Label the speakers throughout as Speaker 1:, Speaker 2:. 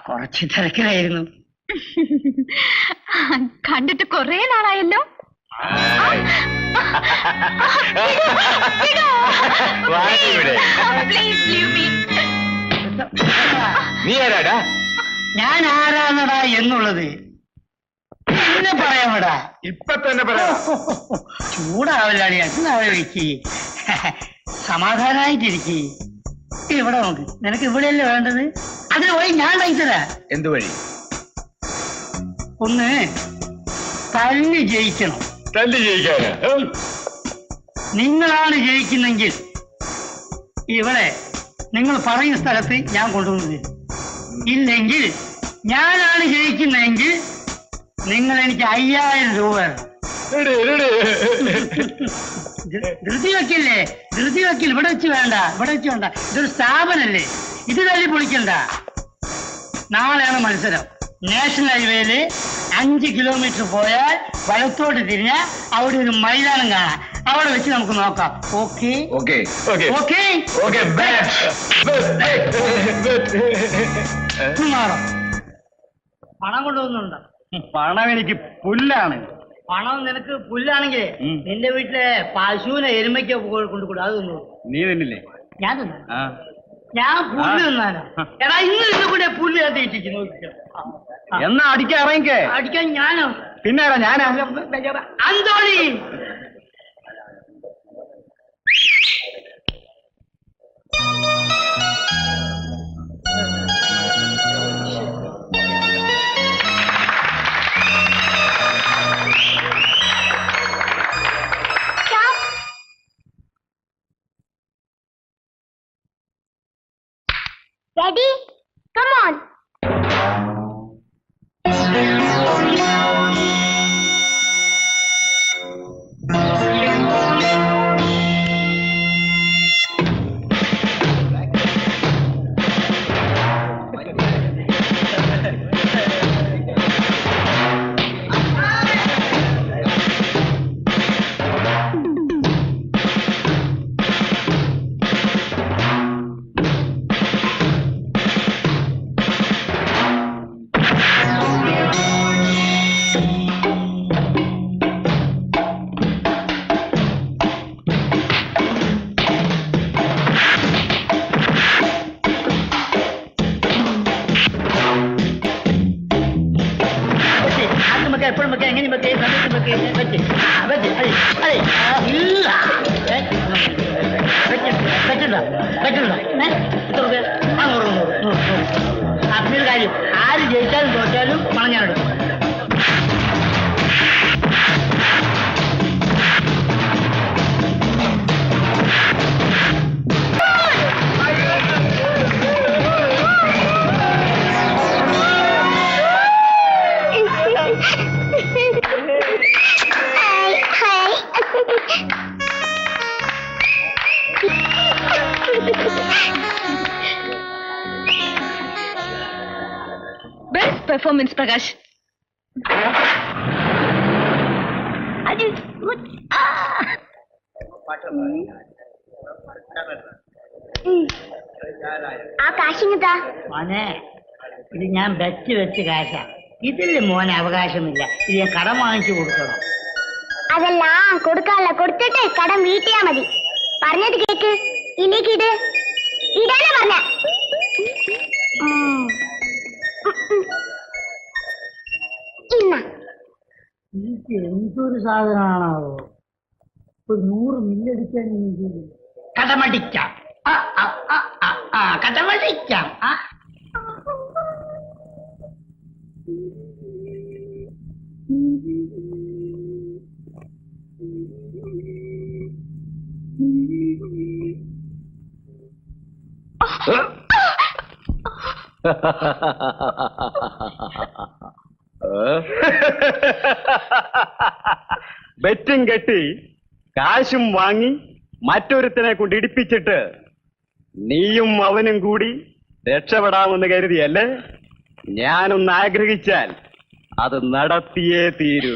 Speaker 1: കുറച്ച് തിരക്കിലായിരുന്നു.
Speaker 2: കണ്ടിട്ട് കൊറേ നാളായല്ലോ.
Speaker 3: നീ ആരാടാ?
Speaker 1: ഞാൻ ആരാന്നടാ എന്നുള്ളത് പിന്നെ പറയാമടാ.
Speaker 3: ഇപ്പൊ തന്നെ പറയാം.
Speaker 1: ചൂടാവില്ലാടി, വെക്ക്, സമാധാനായിട്ടിരിക്കേ. ഇവിടെ നോക്ക്, നിനക്ക് ഇവിടെയല്ലേ വേണ്ടത്? അതിന് വഴി ഞാൻ ഉണ്ടായിത്തരാ.
Speaker 3: എന്ത് വഴി?
Speaker 1: ഒന്ന് തല്ലി ജയിക്കണം.
Speaker 3: തല്ലി ജയിക്കാനാ?
Speaker 1: നിങ്ങളാണ് ജയിക്കുന്നെങ്കിൽ ഇവിടെ നിങ്ങൾ പറയുന്ന സ്ഥലത്ത് ഞാൻ കൊണ്ടുവന്നത്. ഇല്ലെങ്കിൽ ഞാനാണ് ജയിക്കുന്നതെങ്കിൽ നിങ്ങൾ എനിക്ക് 5000 രൂപ. ധൃതി വെക്കില്ലേ? ധൃതി വെക്കില്ല. ഇവിടെ വെച്ച് വേണ്ട, ഇവിടെ വെച്ച് വേണ്ട. ഇതൊരു സ്ഥാപനല്ലേ, ഇത് തല്ലി പൊളിക്കണ്ട. നാളെയാണ് മത്സരം. നാഷണൽ ഹൈവേയില് 5 കിലോമീറ്റർ പോയാൽ വലത്തോട്ട് തിരിഞ്ഞാൽ അവിടെ ഒരു മൈതാനം കാണാം. അവിടെ വെച്ച് നമുക്ക് നോക്കാം. ഓക്കെ? മാറും. പണം കൊണ്ടുവന്നുണ്ടോ?
Speaker 3: പണം എനിക്ക് പുല്ലാണ്.
Speaker 1: പണം നിനക്ക് പുല്ലാണെങ്കിൽ നിന്റെ വീട്ടിലെ പശുവിനെ എരുമയ്ക്ക് കൊണ്ടുകൂടും. അത് തിന്നു.
Speaker 3: നീ തിന്നില്ലേ?
Speaker 1: ഞാൻ തിന്നു. ഞാൻ പുല്ല് തിന്നാനോ? എടാ ഇന്ന് കൂടെ പുല്ല് കത്തിച്ചിരിക്കുന്നു.
Speaker 3: എന്നാ അടിക്കാൻ ഇറങ്ങിക്കേ.
Speaker 1: അടിക്കാൻ ഞാനോ?
Speaker 3: പിന്നെ ഞാനാ
Speaker 1: അന്തോണി.
Speaker 2: Daddy, come on. എപ്പോഴും വെക്കാം, എങ്ങനെ വെക്കേ, സമയത്ത് വെക്കേ, വെച്ച് അതിനൊരു കാര്യം, ആര് ജയിച്ചാലും തോറ്റാലും പണം ഞാൻ എടുക്കും. Best performance, Prakash.
Speaker 4: ആ കാശിങ്ങതാ
Speaker 1: മോനെ, ഇത് ഞാൻ ബെറ്റ് വെച്ച് കാശാ. ഇതിൽ മോനെ അവകാശമില്ല. ഇത് ഞാൻ കടം വാങ്ങിച്ചു കൊടുക്കണം.
Speaker 4: അതെല്ലാം കൊടുക്കാനുള്ള, കൊടുത്തിട്ട് കടം വീട്ടിയാ മതി. പറഞ്ഞത് കേക്ക്. ഇനിക്ക് ഇത് ഇടാനാ പറഞ്ഞ.
Speaker 1: ഇത് എന്തൊരു സാധനമാണോ? ഒരു 100 മില്ലടിക്കാൻ കടമടിക്കാം. കടമടിക്കാം.
Speaker 3: ബെറ്റും കെട്ടി കാശും വാങ്ങി മറ്റൊരുത്തനെ കൊണ്ട് ഇടിപ്പിച്ചിട്ട് നീയും അവനും കൂടി രക്ഷപ്പെടാമെന്ന് കരുതിയല്ലേ? ഞാനൊന്ന് ആഗ്രഹിച്ചാൽ അത് നടത്തിയേ തീരൂ.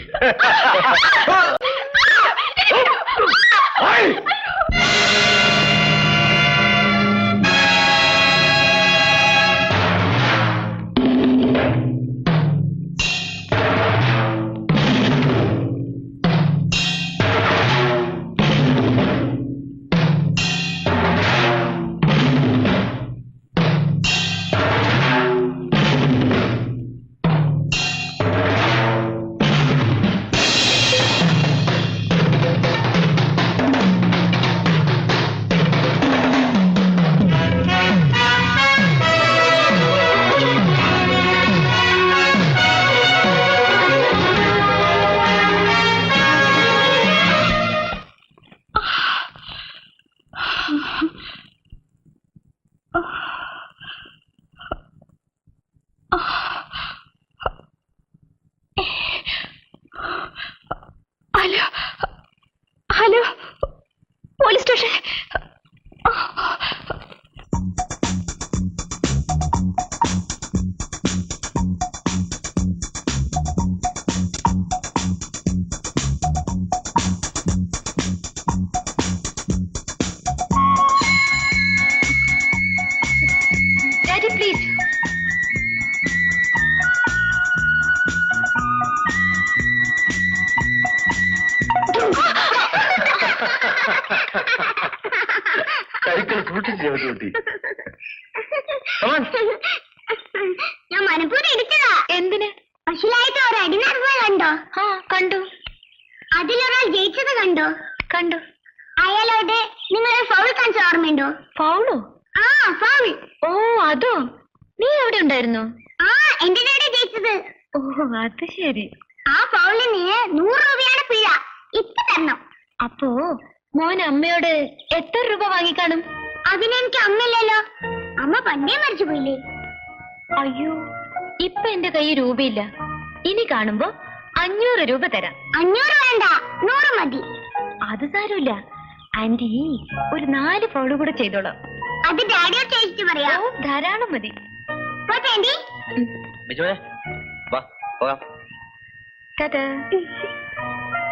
Speaker 5: ശേഷേ ഡാഡി പ്ലീസ്.
Speaker 3: സൈക്കിൾ സൂക്ഷിച്ചു കുട്ടി.
Speaker 4: ഞാൻ മനപ്പൂർവ്വം എടുത്തതാ.
Speaker 5: എന്തിന്?
Speaker 4: അശ്വലായിട്ട് ഒരു അടി നടന്നത് കണ്ടോ?
Speaker 5: ആ കണ്ടു.
Speaker 4: അതിലൊരാൾ ജയിച്ചത് കണ്ടോ?
Speaker 5: കണ്ടു.
Speaker 4: അയാളോട് നിങ്ങളെ ഫൗൾ കാണിച്ച ഓർമ്മയുണ്ടോ?
Speaker 5: ഫൗളോ?
Speaker 4: ആ ഫൗൾ.
Speaker 5: ഓ അതോ, നീ എവിടെ ഉണ്ടായിരുന്നു?
Speaker 4: ആ എന്റെ ഡാഡി ജയിച്ചത്.
Speaker 5: ഓ അത് ശരി.
Speaker 4: ആ ഫൗളിന് 100 രൂപയാണ് പിഴ. ഇപ്പൊ തരണം.
Speaker 5: അപ്പോ മോൻ അമ്മയോട് എത്ര രൂപ വാങ്ങിക്കാണും?
Speaker 4: അതിനെനിക്ക് അമ്മയില്ലല്ലോ. അമ്മ പണ്ടേ മരിച്ചു പോയില്ലേ.
Speaker 5: അയ്യോ, ഇപ്പൊ എന്റെ കയ്യിൽ രൂപയില്ല. ഇനി കാണുമ്പോ 500 രൂപ തരാം.
Speaker 4: 500 വേണ്ട, 100 മതി.
Speaker 5: അത് സാരമില്ല ആന്റി, ഒരു 4 ഫൗള് കൂടെ ചെയ്തോളാം.
Speaker 4: അത് ഡാഡിയോട് ചോദിച്ചിട്ട്
Speaker 5: ഓ
Speaker 4: പറയാം.
Speaker 5: ധാരാളം മതി.
Speaker 4: പോട്ടെ ആന്റി.
Speaker 5: ടാറ്റാ.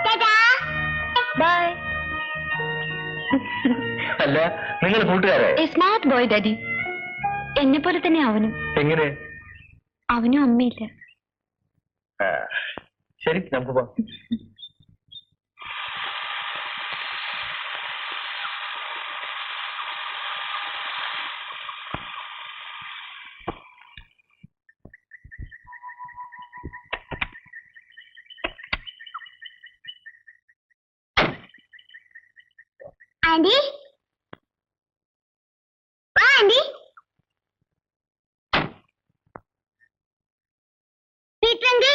Speaker 4: ടാറ്റാ.
Speaker 5: ബൈ.
Speaker 3: അല്ല, നിങ്ങൾ കൂട്ടുകാരെ?
Speaker 5: A smart boy daddy. എന്നെ പോലെ തന്നെ അവനും.
Speaker 3: എങ്ങനെ?
Speaker 5: അവനും അമ്മയില്ല.
Speaker 3: ശരി, നമുക്ക് പോവാം.
Speaker 4: ആന്റി വാ ആന്റി. പീറ്ററെങ്കിൽ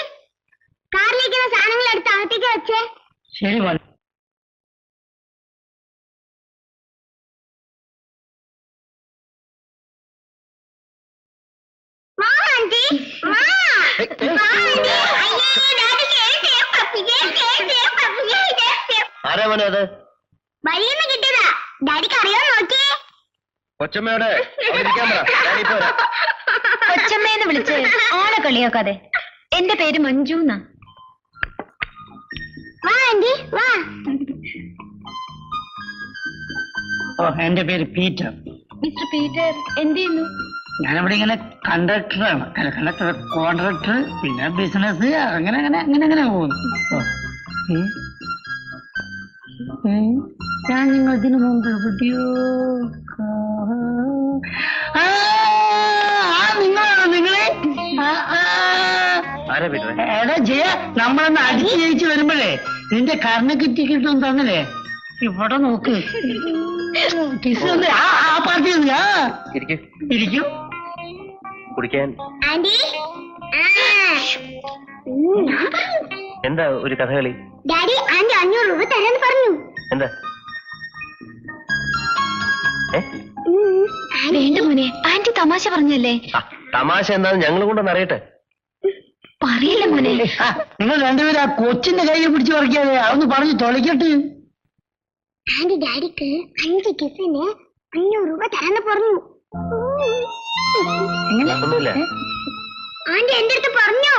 Speaker 4: കാറിലേക്കുള്ള സാധനങ്ങൾ എടുത്ത് അകത്തേക്ക് വെച്ചേ.
Speaker 1: ശരി മോനെ.
Speaker 4: വാ ആന്റി വാ. വാ ആന്റി. അയ്യേ ഡാഡി കേൾക്കേ പപ്പി കേൾക്കേ പപ്പി കേൾക്കേ.
Speaker 3: ആരാ മോനെ അത്?
Speaker 4: വഴിയെന്ന് കിട്ടിയതാ. ഡാഡിക്ക് അറിയോ നോക്കിയേ.
Speaker 3: കൊച്ചമ്മയോടെ ഇരിക്കാൻ പറ. ഡാഡി ഇപ്പോ വരാം.
Speaker 5: കൊച്ചമ്മേന്ന് വിളിച്ച് ആളെ കളിയാക്കാതെ. എന്റെ പേര് മഞ്ജു എന്നാ.
Speaker 4: വാ ആന്റി വാ.
Speaker 1: ഓ, എന്റെ പേര് പീറ്റർ.
Speaker 5: മിസ്റ്റർ പീറ്റർ എന്ത് ചെയ്യുന്നു?
Speaker 1: ഞാനിവിടെ ഇങ്ങനെ കണ്ടക്ടറാണ്. കണ്ടക്ടർ, കോൺട്രാക്ടർ, പിന്നെ ബിസിനസ്, അങ്ങനെ അങ്ങനെ അങ്ങനെ അങ്ങനെ പോകുന്നു. ഓ. ഞാൻ നിങ്ങൾ ഇതിനു മുമ്പ് എവിടെയോ നിങ്ങളാണോ നിങ്ങളെ?
Speaker 3: ആരാ പീറ്ററെ?
Speaker 1: എടാ ജയ, നമ്മളൊന്ന് അടിച്ചു ജയിച്ചു വരുമ്പോഴേ നിന്റെ കർണക്ക് ടിക്കറ്റും തന്നല്ലേ. ഇവിടെ നോക്ക്, കിസ് ആ പാർട്ടി ഇരിക്കും.
Speaker 3: കുടിക്കാൻ
Speaker 4: ആന്റി
Speaker 3: എന്താ ഒരു കഥകളി?
Speaker 4: ഡാഡി ആന്റി 500 രൂപ തരാന്ന് പറഞ്ഞു.
Speaker 3: എന്താ?
Speaker 5: വേണ്ട മോനെ, ആന്റി തമാശ പറഞ്ഞല്ലേ.
Speaker 3: തമാശ എന്താന്ന് ഞങ്ങൾ കൊണ്ടൊന്ന് അറിയട്ടെ.
Speaker 5: പറയില്ല മോനെ.
Speaker 1: നിങ്ങൾ രണ്ടുപേരും ആ കൊച്ചിന്റെ കയ്യിൽ പിടിച്ചു പറിക്കാതെ അതൊന്ന് പറഞ്ഞു തൊലക്കട്ടെ.
Speaker 4: ആന്റി ഡാഡിക്ക് 5 കിസിന് 500 രൂപ തരാന്ന് പറഞ്ഞു.
Speaker 3: ഒന്നുമില്ല.
Speaker 4: ആന്റി എന്റെ അടുത്ത് പറഞ്ഞു.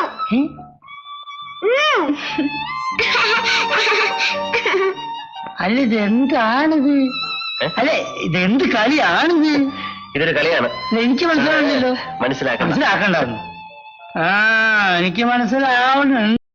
Speaker 1: അല്ല, ഇതെന്താണിത്? അല്ലെ, ഇതെന്ത് കളിയാണിത്?
Speaker 3: ഇതൊരു കളിയാണ്.
Speaker 1: എനിക്ക് മനസ്സിലാവുന്നില്ലല്ലോ.
Speaker 3: മനസ്സിലാക്കണം.
Speaker 1: മനസ്സിലാക്കണ്ടായിരുന്നു. എനിക്ക് മനസ്സിലാവണം.